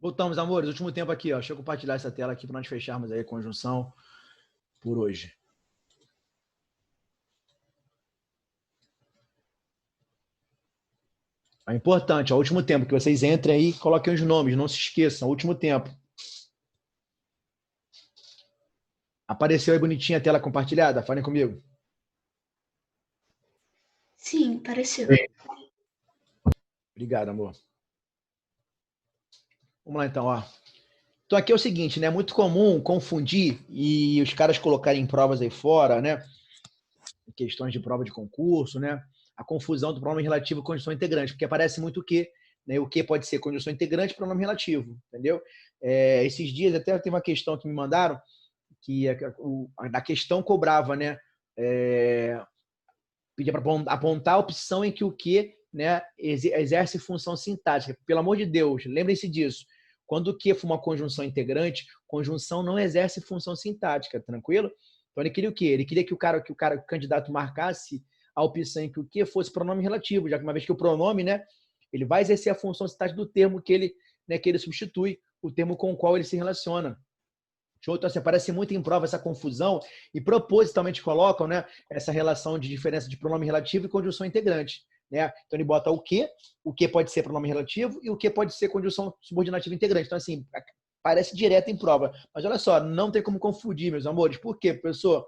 Voltamos, amores. Último tempo aqui, ó. Deixa eu compartilhar essa tela aqui para nós fecharmos aí a conjunção por hoje. É importante, ó, último tempo, que vocês entrem aí e coloquem os nomes, não se esqueçam, último tempo. Apareceu aí bonitinha a tela compartilhada? Falem comigo. Sim, apareceu. Obrigado, amor. Vamos lá, então, ó. Então, aqui é o seguinte, né? É muito comum confundir e os caras colocarem provas aí fora, né? Questões de prova de concurso, né? A confusão do pronome relativo com conjunção integrante, porque aparece muito o que, né? O que pode ser conjunção integrante e pronome relativo, entendeu? Esses dias até tem uma questão que me mandaram que a questão cobrava, né? Pedia para apontar a opção em que o que, né, exerce função sintática. Pelo amor de Deus, lembrem-se disso. Quando o que for uma conjunção integrante, conjunção não exerce função sintática, tranquilo? Então ele queria o quê? Ele queria que o candidato marcasse a opção em que o que fosse pronome relativo, já que uma vez que o pronome, né, ele vai exercer a função sintática do termo que ele substitui, o termo com o qual ele se relaciona. Então, assim, aparece muito em prova essa confusão e propositalmente colocam, né, essa relação de diferença de pronome relativo e conjunção integrante. Né? Então, ele bota o que pode ser pronome relativo e o que pode ser conjunção subordinativa integrante. Então, assim, parece direto em prova. Mas olha só, não tem como confundir, meus amores. Por quê, professor?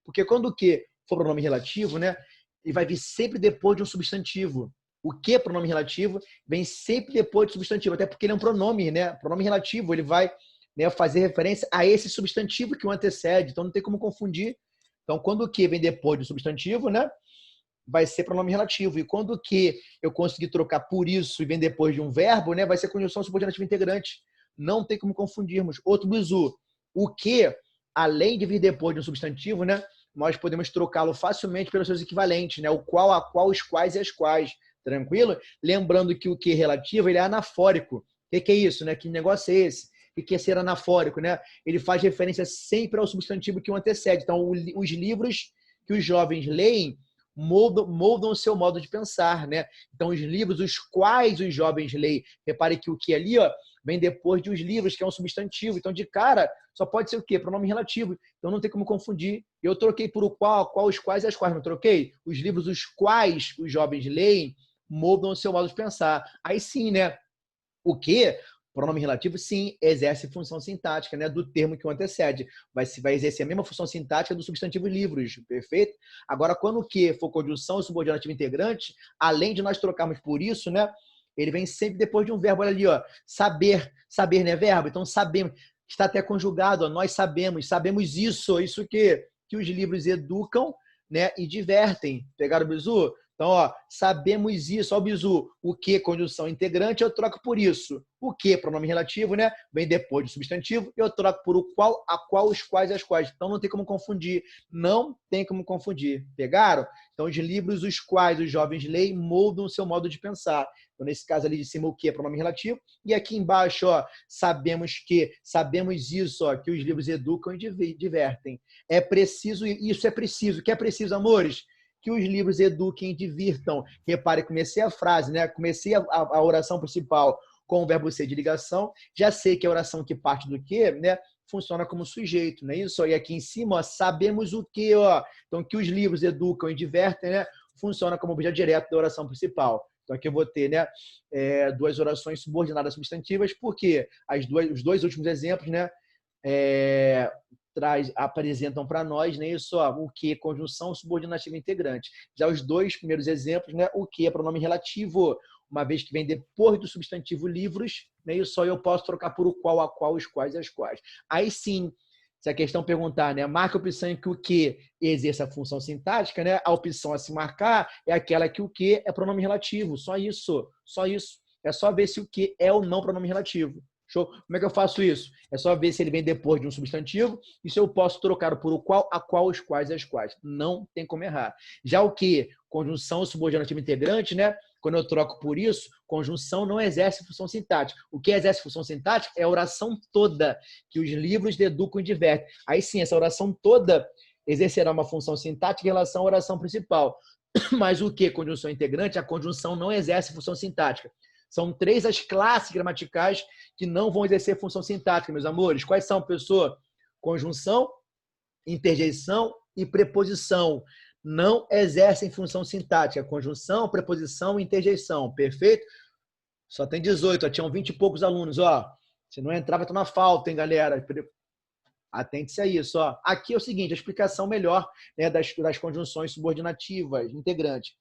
Porque quando o que for pronome relativo, né, ele vai vir sempre depois de um substantivo. O que pronome relativo vem sempre depois de substantivo, até porque ele é um pronome, né? Pronome relativo, ele vai, né, fazer referência a esse substantivo que o antecede, então não tem como confundir. Então, quando o que vem depois do substantivo, né, vai ser pronome relativo. E quando o que eu conseguir trocar por isso e vem depois de um verbo, né, vai ser conjunção subordinativa integrante. Não tem como confundirmos. Outro bizu, o que, além de vir depois de um substantivo, né, nós podemos trocá-lo facilmente pelos seus equivalentes, né, o qual, a qual, os quais e as quais. Tranquilo? Lembrando que o que relativo, ele é anafórico. O que é isso, né? Que negócio é esse? O que é ser anafórico, né? Ele faz referência sempre ao substantivo que o antecede. Então, os livros que os jovens leem moldam o seu modo de pensar, né? Então, os livros os quais os jovens leem, repare que o que ali, ó, vem depois de os livros, que é um substantivo. Então, de cara, só pode ser o quê? Pronome relativo. Então, não tem como confundir. Eu troquei por o qual, os quais e as quais. Não troquei? Os livros os quais os jovens leem moldam o seu modo de pensar. Aí sim, né? O que, pronome relativo, sim, exerce função sintática, né, do termo que o antecede. Vai exercer a mesma função sintática do substantivo livros, perfeito? Agora, quando o que for conjunção subordinativa integrante, além de nós trocarmos por isso, né, ele vem sempre depois de um verbo. Olha ali, ó, saber, saber, né, verbo? Então, sabemos, está até conjugado, ó, nós sabemos isso que os livros educam, né, e divertem. Pegaram o bizu? Então, ó, sabemos isso. Ó, o bizu, o que, conjunção integrante, eu troco por isso. O que, pronome relativo, né? Vem depois do substantivo, eu troco por o qual, a qual, os quais e as quais. Então, não tem como confundir. Não tem como confundir. Pegaram? Então, os livros os quais os jovens leem moldam o seu modo de pensar. Então, nesse caso ali de cima, o que é pronome relativo. E aqui embaixo, ó, sabemos isso, ó, que os livros educam e divertem. É preciso, isso é preciso. O que é preciso, amores? Que os livros eduquem e divirtam. Repare, comecei a frase, né? Comecei a oração principal com o verbo ser de ligação. Já sei que a oração que parte do que, né, funciona como sujeito, não é isso? E aqui em cima, ó, sabemos o que, ó. Então, que os livros educam e divertem, né, funciona como objeto direto da oração principal. Então, aqui eu vou ter, né, duas orações subordinadas substantivas, porque os dois últimos exemplos, né, apresentam para nós, né, isso, ó, o que, conjunção subordinativa integrante. Já os dois primeiros exemplos, né, o que é pronome relativo, uma vez que vem depois do substantivo livros, né, isso só eu posso trocar por o qual, a qual, os quais e as quais. Aí sim, se a questão perguntar, né, marca a opção em que o que exerça a função sintática, né, a opção a se marcar é aquela que o que é pronome relativo, só isso, só isso. É só ver se o que é ou não pronome relativo. Show? Como é que eu faço isso? É só ver se ele vem depois de um substantivo e se eu posso trocar por o qual, a qual, os quais e as quais. Não tem como errar. Já o que? Conjunção subordinativa integrante, né? Quando eu troco por isso, conjunção não exerce função sintática. O que exerce função sintática é a oração toda que os livros educam e divertem. Aí sim, essa oração toda exercerá uma função sintática em relação à oração principal. Mas o que? Conjunção integrante, a conjunção não exerce função sintática. São 3 as classes gramaticais que não vão exercer função sintática, meus amores. Quais são, pessoa? Conjunção, interjeição e preposição. Não exercem função sintática. Conjunção, preposição e interjeição. Perfeito? Só tem 18, ó, tinham 20 e poucos alunos. Ó. Se não entrar, vai tomar falta, hein, galera? Atente-se a isso. Ó. Aqui é o seguinte, a explicação melhor, né, das conjunções subordinativas integrantes.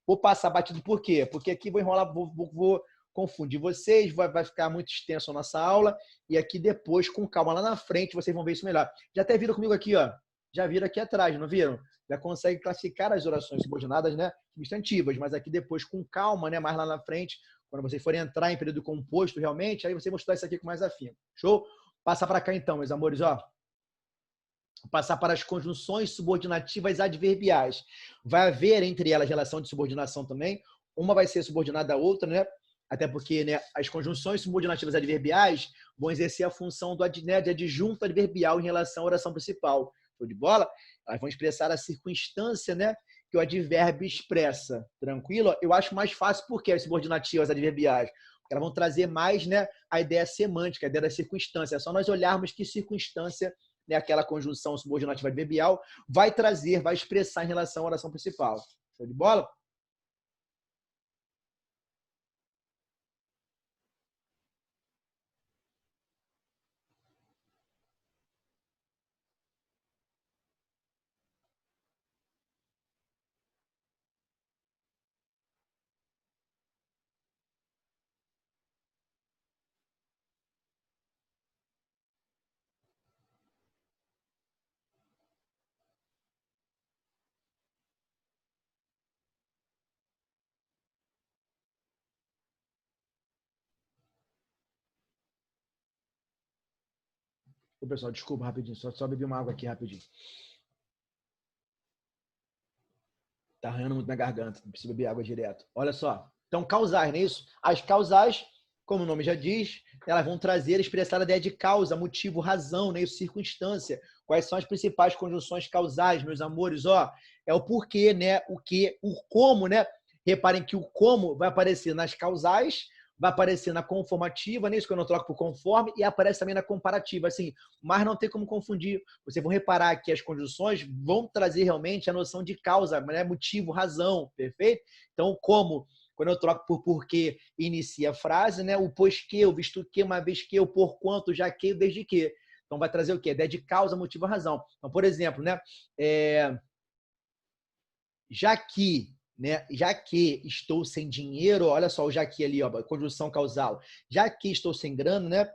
Vou passar batido por quê? Porque aqui vou enrolar, vou confundir vocês, vai ficar muito extenso a nossa aula, e aqui depois, com calma, lá na frente, vocês vão ver isso melhor. Já até viram comigo aqui, ó. Já viram aqui atrás, não viram? Já consegue classificar as orações subordinadas, né, substantivas, mas aqui depois, com calma, né, mais lá na frente, quando vocês forem entrar em período composto realmente, aí vocês vão estudar isso aqui com mais afinco. Show? Passar para cá então, meus amores, ó. Passar para as conjunções subordinativas adverbiais. Vai haver entre elas relação de subordinação também. Uma vai ser subordinada à outra, né? Até porque, né, as conjunções subordinativas adverbiais vão exercer a função de adjunto adverbial em relação à oração principal. Show de bola? Elas vão expressar a circunstância, né, que o advérbio expressa. Tranquilo? Eu acho mais fácil porque as subordinativas adverbiais. Porque elas vão trazer mais, né, a ideia semântica, a ideia da circunstância. É só nós olharmos que circunstância, né, aquela conjunção subordinativa adverbial, vai trazer, vai expressar em relação à oração principal. Show de bola? Ô, pessoal, desculpa rapidinho, só bebi uma água aqui rapidinho. Tá arranhando muito na garganta, não preciso beber água direto. Olha só. Então, causais, não é isso? As causais, como o nome já diz, elas vão trazer, expressar a ideia de causa, motivo, razão, né? Isso, circunstância. Quais são as principais conjunções causais, meus amores? Ó, é o porquê, né? O que, o como, né? Reparem que o como vai aparecer nas causais, vai aparecer na conformativa, né? Isso que eu não troco por conforme, e aparece também na comparativa. Assim, mas não tem como confundir. Vocês vão reparar que as conjunções vão trazer realmente a noção de causa, né? Motivo, razão, perfeito? Então, como, quando eu troco por porquê, inicia a frase, né? O pois que, o visto que, uma vez que, o porquanto, já que, desde que. Então, vai trazer o quê? A ideia de causa, motivo, razão. Então, por exemplo, né? Já que, né? Já que estou sem dinheiro, olha só o já que ali, ó, conjunção causal. Já que estou sem grana, né?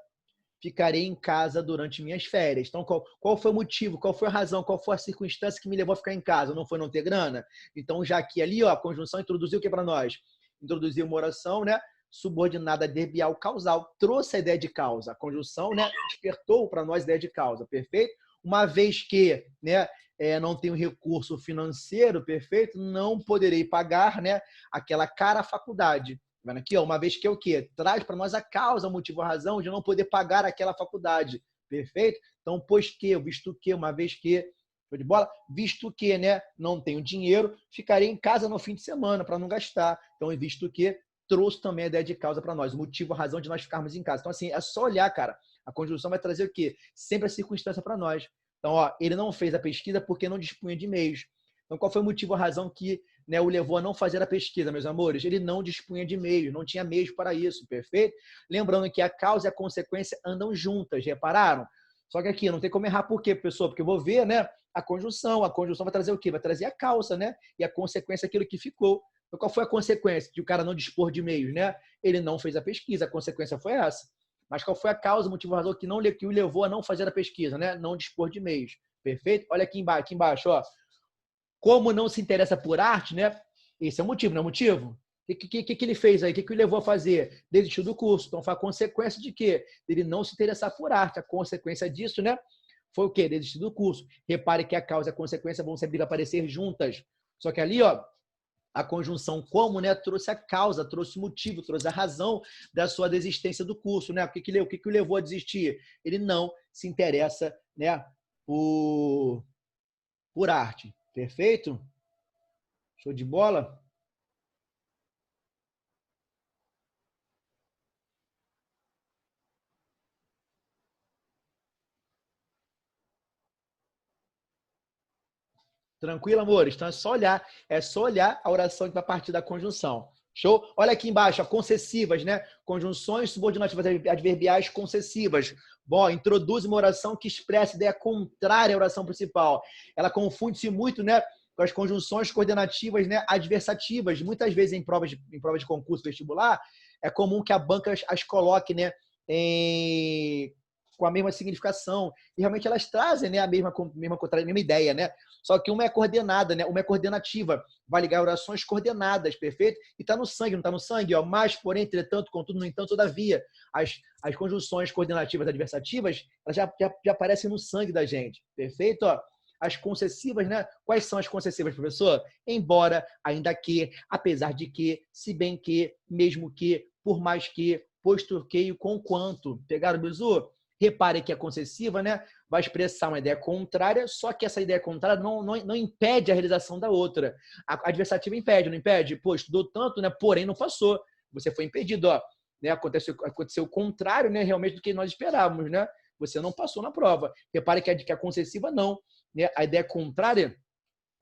Ficarei em casa durante minhas férias. Então, qual foi o motivo, qual foi a razão, qual foi a circunstância que me levou a ficar em casa? Não foi não ter grana? Então, já que ali, ó, a conjunção introduziu o que para nós? Introduziu uma oração, né? Subordinada adverbial causal. Trouxe a ideia de causa. A conjunção, né? Despertou para nós a ideia de causa. Perfeito? Uma vez que, né? Não tenho recurso financeiro, perfeito? Não poderei pagar, né? Aquela cara à faculdade. Vendo aqui, ó, uma vez que é o quê? Traz para nós a causa, o motivo, a razão de não poder pagar aquela faculdade. Perfeito? Então, pois que, visto que, uma vez que, foi de bola, visto que, né, não tenho dinheiro, ficarei em casa no fim de semana para não gastar. Então, visto que, trouxe também a ideia de causa para nós, o motivo, a razão de nós ficarmos em casa. Então, assim, é só olhar, cara. A conjunção vai trazer o quê? Sempre a circunstância para nós. Então, ó, ele não fez a pesquisa porque não dispunha de meios. Então, qual foi o motivo, a razão que, né, o levou a não fazer a pesquisa, meus amores? Ele não dispunha de meios, não tinha meios para isso, perfeito? Lembrando que a causa e a consequência andam juntas, repararam? Só que aqui não tem como errar por quê, pessoal? Porque eu vou ver, né, a conjunção vai trazer o quê? Vai trazer a causa, né? E a consequência é aquilo que ficou. Então, qual foi a consequência de o cara não dispor de meios, né? Ele não fez a pesquisa, a consequência foi essa. Mas qual foi a causa, o motivo, a razão que o levou a não fazer a pesquisa, né? Não dispor de meios. Perfeito? Olha aqui embaixo, ó. Como não se interessa por arte, né? Esse é o motivo, não é o motivo? O que ele fez aí? O que o levou a fazer? Desistiu do curso. Então, foi a consequência de quê? Ele não se interessar por arte. A consequência disso, né? Foi o quê? Desistir do curso. Repare que a causa e a consequência vão sempre aparecer juntas. Só que ali, ó, a conjunção como, né, trouxe a causa, trouxe o motivo, trouxe a razão da sua desistência do curso, né? O que o levou a desistir? Ele não se interessa, né, por arte. Perfeito? Show de bola? Tranquilo, amores? Então é só olhar a oração que vai partir da conjunção. Show? Olha aqui embaixo, ó, concessivas, né? Conjunções subordinativas adverbiais concessivas. Bom, introduz uma oração que expressa ideia contrária à oração principal. Ela confunde-se muito, né, com as conjunções coordenativas, né, adversativas. Muitas vezes em provas de concurso vestibular, é comum que a banca as coloque, né, com a mesma significação. E realmente elas trazem, né, a mesma ideia, né? Só que uma é coordenada, né? Uma é coordenativa. Vai ligar orações coordenadas, perfeito? E está no sangue, não está no sangue? Ó. Mas, porém, entretanto, contudo, no entanto, todavia. As conjunções coordenativas adversativas, elas já aparecem no sangue da gente, perfeito? Ó. As concessivas, né? Quais são as concessivas, professor? Embora, ainda que, apesar de que, se bem que, mesmo que, por mais que, posto que e conquanto. Pegaram o bizu? Repare que a concessiva, né, vai expressar uma ideia contrária, só que essa ideia contrária não impede a realização da outra. A adversativa impede, não impede? Pô, estudou tanto, né, porém não passou. Você foi impedido, ó. Né, aconteceu o contrário, né, realmente do que nós esperávamos, né? Você não passou na prova. Repare que a concessiva não. Né? A ideia contrária,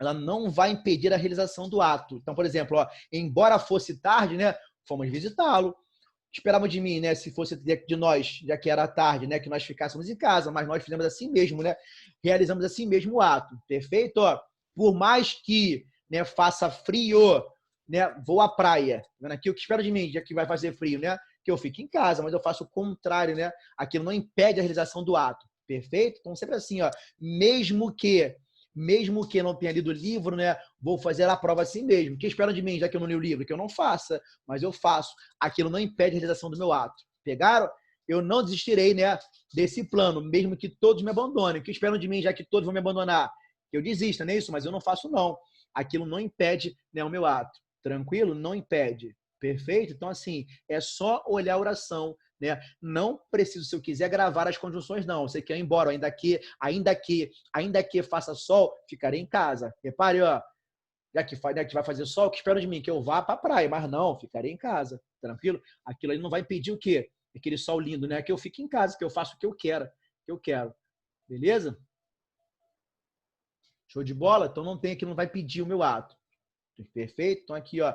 ela não vai impedir a realização do ato. Então, por exemplo, ó, embora fosse tarde, né, fomos visitá-lo. Esperavam de mim, né? Se fosse de nós, já que era tarde, né? Que nós ficássemos em casa, mas nós fizemos assim mesmo, né? Realizamos assim mesmo o ato, perfeito? Ó, por mais que, né, faça frio, né? Vou à praia. Vendo aqui o que espera de mim, já que vai fazer frio, né? Que eu fique em casa, mas eu faço o contrário, né? Aquilo não impede a realização do ato, perfeito? Então sempre assim, ó. Mesmo que não tenha lido o livro, né, vou fazer a prova assim mesmo. O que esperam de mim, já que eu não li o livro? Que eu não faça, mas eu faço. Aquilo não impede a realização do meu ato. Pegaram? Eu não desistirei, né, desse plano, mesmo que todos me abandonem. O que esperam de mim, já que todos vão me abandonar? Que eu desista, não é isso? Mas eu não faço, não. Aquilo não impede, né, o meu ato. Tranquilo? Não impede. Perfeito? Então, assim, é só olhar a oração, né? Não preciso, se eu quiser gravar as conjunções, não. Você quer ir embora, ainda que faça sol, ficarei em casa. Repare, ó, já que vai fazer sol, o que espera de mim? Que eu vá para a praia, mas não, ficarei em casa, tranquilo? Aquilo aí não vai impedir o quê? Aquele sol lindo, né? Que eu fique em casa, que eu faço o que eu quero. Beleza? Show de bola? Então não tem aqui, não vai pedir o meu ato. Perfeito? Então aqui, ó,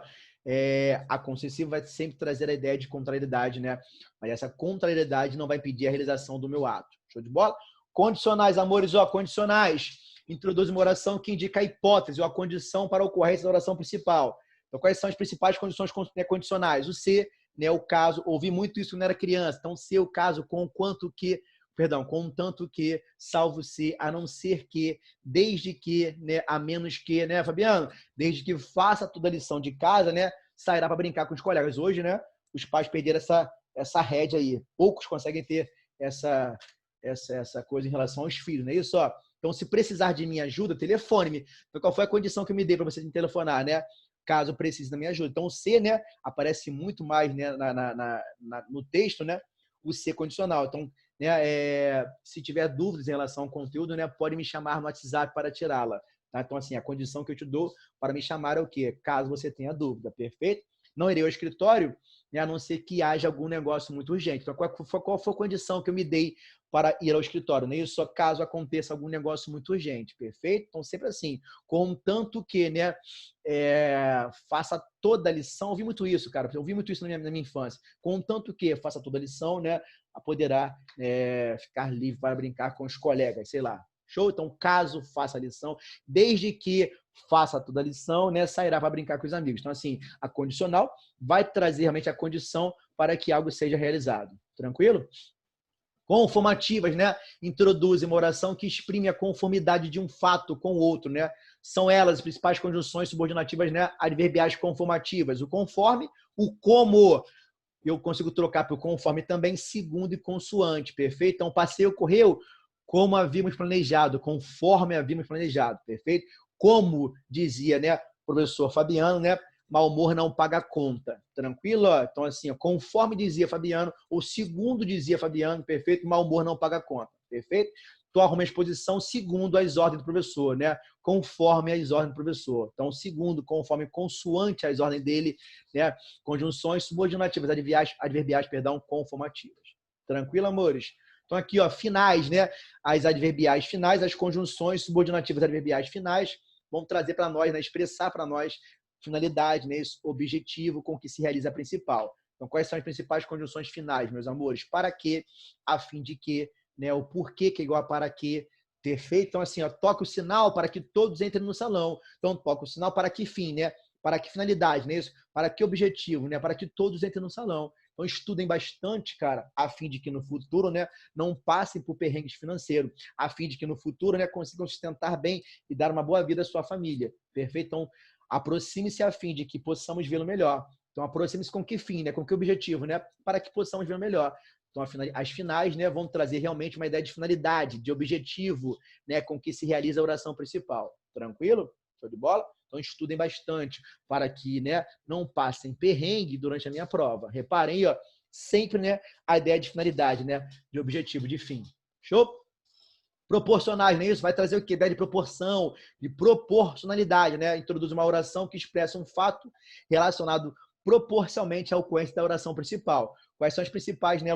a concessiva vai sempre trazer a ideia de contrariedade, né? Mas essa contrariedade não vai impedir a realização do meu ato. Show de bola? Condicionais, amores, ó, condicionais. Introduz uma oração que indica a hipótese ou a condição para a ocorrência da oração principal. Então, quais são as principais condições condicionais? O se, né, o caso, ouvi muito isso quando era criança. Então, se o caso, contanto que, salvo se, a não ser que, desde que, né, a menos que, né, Fabiano? Desde que faça toda a lição de casa, né, sairá para brincar com os colegas. Hoje, né, os pais perderam essa rédea aí. Poucos conseguem ter essa coisa em relação aos filhos, não é isso? Ó. Então, se precisar de minha ajuda, telefone-me. Então, qual foi a condição que eu me dei para você me telefonar, né? Caso precise da minha ajuda. Então, o se, né, aparece muito mais, né, no texto, né, o se condicional. Então, né, se tiver dúvidas em relação ao conteúdo, né, pode me chamar no WhatsApp para tirá-la. Tá? Então, assim, a condição que eu te dou para me chamar é o quê? Caso você tenha dúvida, perfeito? Não irei ao escritório, né, a não ser que haja algum negócio muito urgente. Então, qual foi a condição que eu me dei para ir ao escritório? Né? Isso só caso aconteça algum negócio muito urgente, perfeito? Então, sempre assim, contanto que, né, faça toda a lição. Eu vi muito isso, cara. Eu vi muito isso na minha infância. Contanto que faça toda a lição, né, poderá ficar livre para brincar com os colegas, sei lá. Show? Então, caso faça a lição, desde que faça toda a lição, né, sairá para brincar com os amigos. Então, assim, a condicional vai trazer realmente a condição para que algo seja realizado. Tranquilo? Conformativas, né? Introduzem uma oração que exprime a conformidade de um fato com o outro, né? São elas as principais conjunções subordinativas, né, adverbiais conformativas. O conforme, o como. Eu consigo trocar pelo conforme também, segundo e consoante, perfeito? Então, o passeio ocorreu como havíamos planejado, conforme havíamos planejado, perfeito? Como dizia, né, o professor Fabiano, né, mau humor não paga conta, tranquilo? Então, assim, conforme dizia Fabiano, ou segundo dizia Fabiano, perfeito? Mau humor não paga conta, perfeito? Tu arruma a exposição segundo as ordens do professor, né? Conforme as ordens do professor. Então, segundo, conforme, consoante as ordens dele, né? Conjunções subordinativas, adverbiais, conformativas. Tranquilo, amores? Então, aqui, ó, finais, né? As adverbiais finais, as conjunções subordinativas adverbiais finais, vão trazer para nós, né, expressar para nós finalidade, né, esse objetivo com que se realiza a principal. Então, quais são as principais conjunções finais, meus amores? Para que, a fim de que, né, o porquê que é igual a para que, perfeito? Então, assim, ó, toca o sinal para que todos entrem no salão. Então, toca o sinal para que fim, né? Para que finalidade, né? Isso? Para que objetivo, né? Para que todos entrem no salão. Então, estudem bastante, cara, a fim de que no futuro, né, não passem por perrengues financeiros, a fim de que no futuro, né, consigam sustentar bem e dar uma boa vida à sua família. Perfeito? Então, aproxime-se a fim de que possamos vê-lo melhor. Então, aproxime-se com que fim, né? Com que objetivo, né? Para que possamos vê-lo melhor. Então, as finais, né, vão trazer realmente uma ideia de finalidade, de objetivo, né, com que se realiza a oração principal. Tranquilo? Show de bola? Então, estudem bastante para que, né, não passem perrengue durante a minha prova. Reparem, ó, sempre, né, a ideia de finalidade, né, de objetivo, de fim. Show? Proporcionais, né? Isso vai trazer o quê? Ideia de proporção, de proporcionalidade, né? Introduz uma oração que expressa um fato relacionado proporcionalmente ao alcance da oração principal. Quais são as principais, né,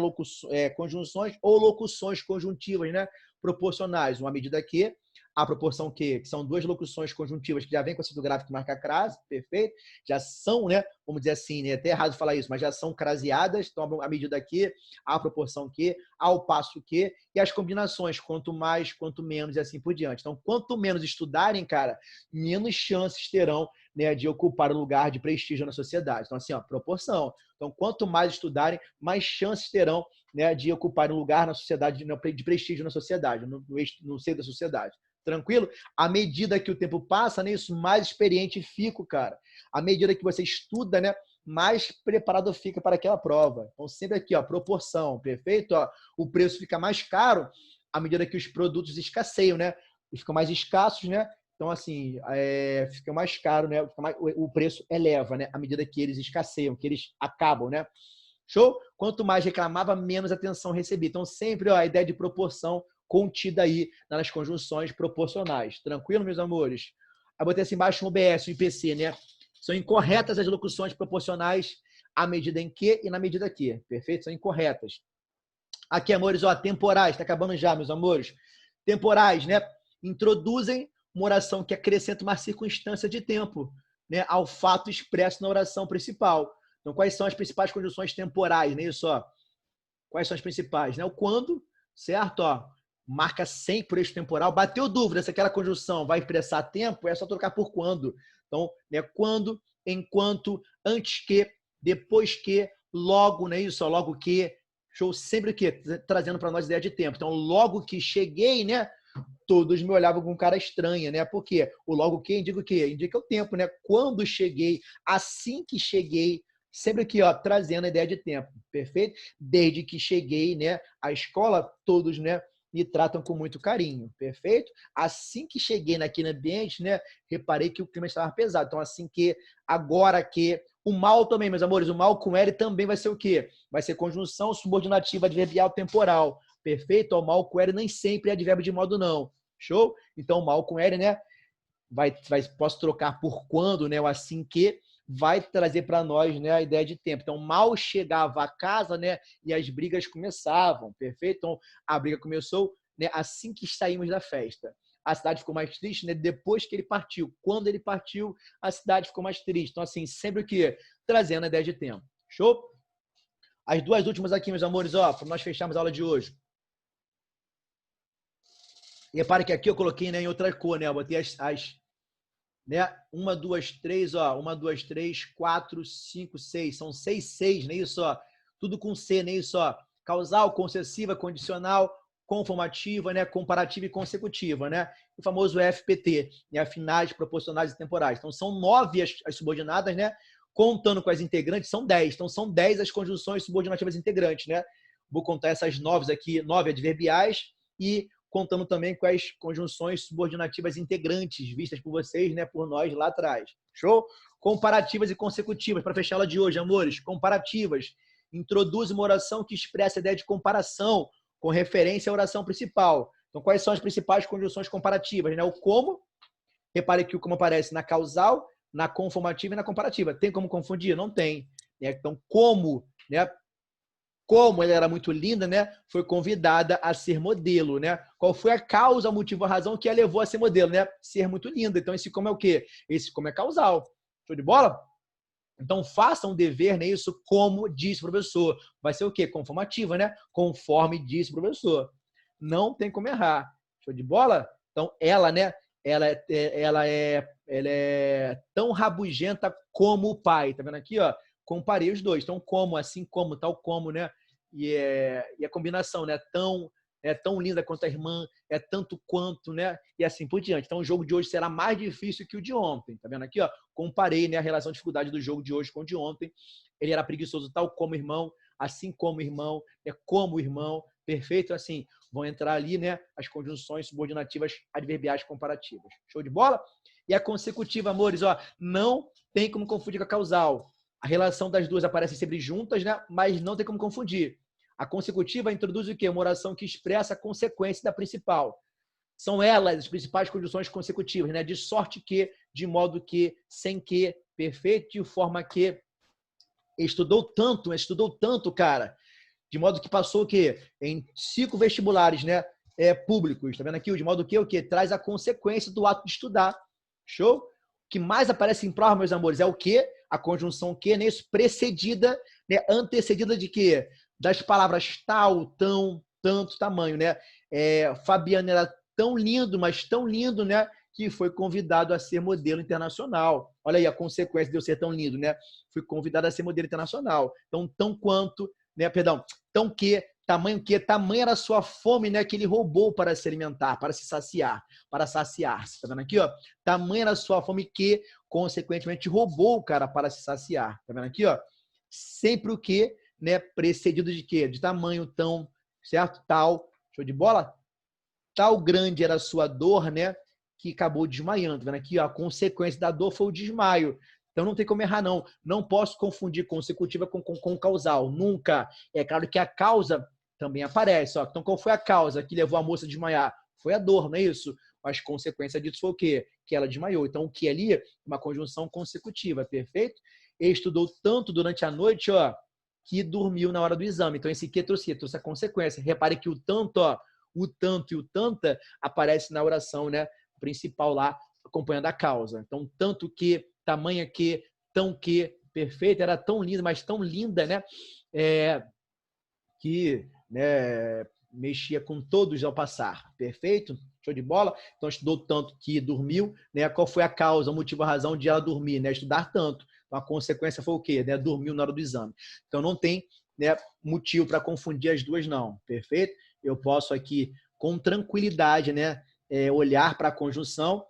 conjunções ou locuções conjuntivas, né, proporcionais? Uma medida que, a proporção que são duas locuções conjuntivas que já vem com o sentido gráfico que marca a crase, perfeito? Já são, né, vamos dizer assim, né, é até errado falar isso, mas já são craseadas, então a medida que, a proporção que, ao passo que, e as combinações, quanto mais, quanto menos e assim por diante. Então, quanto menos estudarem, cara, menos chances terão, né, de ocupar o lugar de prestígio na sociedade. Então, assim, ó, proporção. Então, quanto mais estudarem, mais chances terão, né, de ocupar um lugar na sociedade, de prestígio na sociedade, no seio da sociedade. Tranquilo? À medida que o tempo passa, né, isso mais experiente fico, cara. À medida que você estuda, né, mais preparado fica para aquela prova. Então, sempre aqui, ó, proporção, perfeito? Ó, o preço fica mais caro à medida que os produtos escasseiam, né? E ficam mais escassos, né? Então, assim, fica mais caro, né? O preço eleva, né? À medida que eles escasseiam, que eles acabam, né? Show? Quanto mais reclamava, menos atenção recebia. Então, sempre, ó, a ideia de proporção contida aí nas conjunções proporcionais. Tranquilo, meus amores? Eu botei assim embaixo um OBS, um IPC, né? São incorretas as locuções proporcionais à medida em que e na medida que. Perfeito? São incorretas. Aqui, amores, ó, temporais. Está acabando já, meus amores. Temporais, né? Introduzem uma oração que acrescenta uma circunstância de tempo, né, ao fato expresso na oração principal. Então, quais são as principais conjunções temporais, né? Isso, ó. Quais são as principais, né? O quando, certo? Ó, marca sempre por eixo temporal. Bateu dúvida se aquela conjunção vai expressar tempo, é só trocar por quando. Então, né, quando, enquanto, antes que, depois que, logo, né? Isso, ó, logo que. Show sempre que trazendo para nós ideia de tempo. Então, logo que cheguei, né? Todos me olhavam com cara estranha, né? Por quê? O logo que indica o quê? Indica o tempo, né? Quando cheguei, assim que cheguei, sempre aqui, ó, trazendo a ideia de tempo, perfeito? Desde que cheguei, né, à escola, todos, né, me tratam com muito carinho, perfeito? Assim que cheguei naquele ambiente, né, reparei que o clima estava pesado. Então, assim que, agora que, o mal também, meus amores, o mal com L também vai ser o quê? Vai ser conjunção subordinativa adverbial temporal, perfeito? O mal com L nem sempre é advérbio de modo não, show? Então, o mal com L, né, posso trocar por quando, né, o assim que, vai trazer para nós, né, a ideia de tempo. Então, mal chegava a casa, né, e as brigas começavam, perfeito? Então, a briga começou, né, assim que saímos da festa. A cidade ficou mais triste, né, depois que ele partiu. Quando ele partiu, a cidade ficou mais triste. Então, assim, sempre o que? Trazendo a ideia de tempo. Show? As duas últimas aqui, meus amores, ó, para nós fecharmos a aula de hoje. E repare que aqui eu coloquei, né, em outra cor, né? Eu botei né? 1, 2, 3, ó. 1, 2, 3, 4, 5, 6. São 6, né? Isso, ó. Tudo com C, né? Isso, ó. Causal, concessiva, condicional, conformativa, né? Comparativa e consecutiva, né? O famoso FPT, né? Finais, proporcionais e temporais. Então, são 9 as subordinadas, né? Contando com as integrantes, são 10. Então, são 10 as conjunções subordinativas integrantes, né? Vou contar essas 9 aqui, 9 adverbiais e contando também com as conjunções subordinativas integrantes vistas por vocês, né, por nós lá atrás. Show? Comparativas e consecutivas, para fechar a aula de hoje, amores. Comparativas. Introduz uma oração que expressa a ideia de comparação com referência à oração principal. Então, quais são as principais conjunções comparativas, né? O como, repare que o como aparece na causal, na conformativa e na comparativa. Tem como confundir? Não tem. Então, como, né? como ela era muito linda, né, foi convidada a ser modelo, né? Qual foi a causa, o motivo, a razão que a levou a ser modelo, né? Ser muito linda. Então, esse como é o quê? Esse como é causal. Show de bola? Então, faça um dever, né? Isso como disse o professor. Vai ser o quê? Conformativa, né? Conforme disse o professor. Não tem como errar. Show de bola? Então, ela, né? Ela é tão rabugenta como o pai. Tá vendo aqui, ó? Comparei os dois. Então, como, assim como, tal como, né? E a combinação, né? Tão linda quanto a irmã, é tanto quanto, né? E assim por diante. Então, o jogo de hoje será mais difícil que o de ontem. Tá vendo aqui, ó? Comparei, né, a relação de dificuldade do jogo de hoje com o de ontem. Ele era preguiçoso tal como o irmão, assim como o irmão, é como o irmão, perfeito? Assim, vão entrar ali, né, as conjunções subordinativas adverbiais comparativas. Show de bola? E a consecutiva, amores, ó, não tem como confundir com a causal. A relação das duas aparece sempre juntas, né, mas não tem como confundir. A consecutiva introduz o quê? Uma oração que expressa a consequência da principal. São elas as principais conjunções consecutivas, né? De sorte que, de modo que, sem que, perfeito, de forma que estudou tanto, cara, de modo que passou o quê? Em 5 vestibulares, né? Públicos, tá vendo aqui? De modo que o quê? Traz a consequência do ato de estudar. Show? O que mais aparece em prova, meus amores, é o quê? A conjunção que, né? Isso precedida, né? Antecedida de quê? Das palavras tal, tão, tanto, tamanho, né? Fabiano era tão lindo, mas tão lindo, né? Que foi convidado a ser modelo internacional. Olha aí a consequência de eu ser tão lindo, né? Fui convidado a ser modelo internacional. Então, tão quanto, né? Perdão, tão que, tamanho era a sua fome, né? Que ele roubou para se alimentar, para se saciar, para saciar-se. Tá vendo aqui, ó? Tamanho era a sua fome que, consequentemente, roubou o cara para se saciar. Tá vendo aqui, ó? Sempre o que, né? Precedido de quê? De tamanho tão, certo? Tal. Show de bola? Tal grande era a sua dor, né? Que acabou desmaiando. Vendo aqui, ó, a consequência da dor foi o desmaio. Então não tem como errar, não. Não posso confundir consecutiva com causal. Nunca. É claro que a causa também aparece. Ó. Então, qual foi a causa que levou a moça a desmaiar? Foi a dor, não é isso? Mas consequência disso foi o quê? Que ela desmaiou. Então, o que ali? Uma conjunção consecutiva, perfeito? Ele estudou tanto durante a noite, ó, que dormiu na hora do exame. Então, esse que trouxe a consequência. Repare que o tanto, ó, o tanto e o tanta aparece na oração, né, principal lá, acompanhando a causa. Então, tanto que, tamanha que, tão que, perfeita, era tão linda, mas tão linda, né, que, né, mexia com todos ao passar. Perfeito? Show de bola? Então, estudou tanto que dormiu, né? Qual foi a causa, o motivo, a razão de ela dormir, né? Estudar tanto. Então, a consequência foi o quê? Né? Dormiu na hora do exame. Então, não tem, né, motivo para confundir as duas, não. Perfeito? Eu posso aqui, com tranquilidade, né, olhar para a conjunção.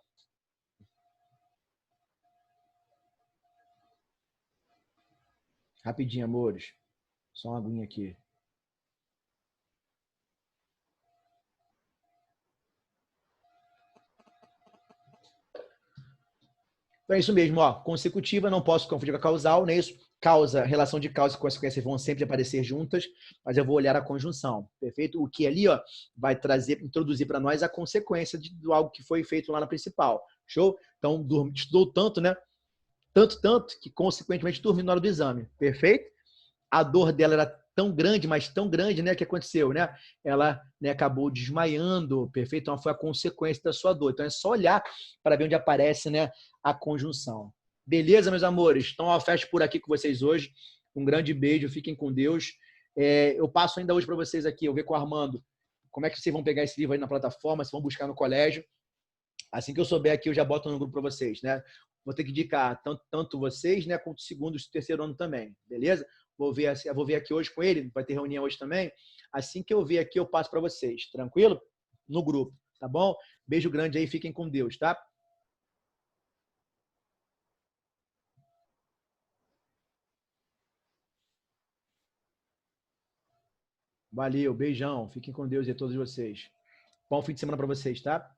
Rapidinho, amores. Só uma aguinha aqui. Então é isso mesmo, ó. Consecutiva, não posso confundir com a causal, não é isso? Causa, relação de causa e consequência vão sempre aparecer juntas, mas eu vou olhar a conjunção, perfeito? O que ali, ó, vai trazer, introduzir para nós a consequência de algo que foi feito lá na principal. Show? Então, estudou tanto, né? Tanto, que consequentemente dormiu na hora do exame. Perfeito? A dor dela era tão grande, mas tão grande, né? Que aconteceu, né? Ela, né, acabou desmaiando, perfeito? Então foi a consequência da sua dor. Então é só olhar para ver onde aparece, né, a conjunção. Beleza, meus amores? Então eu fecho por aqui com vocês hoje. Um grande beijo, fiquem com Deus. Eu passo ainda hoje para vocês aqui, eu ver com o Armando como é que vocês vão pegar esse livro aí na plataforma, se vão buscar no colégio. Assim que eu souber aqui, eu já boto no grupo para vocês, né? Vou ter que indicar tanto vocês, né, quanto o segundo e o terceiro ano também, beleza? Vou ver aqui hoje com ele, vai ter reunião hoje também. Assim que eu ver aqui, eu passo para vocês, tranquilo? No grupo, tá bom? Beijo grande aí, fiquem com Deus, tá? Valeu, beijão, fiquem com Deus e a todos vocês. Bom fim de semana para vocês, tá?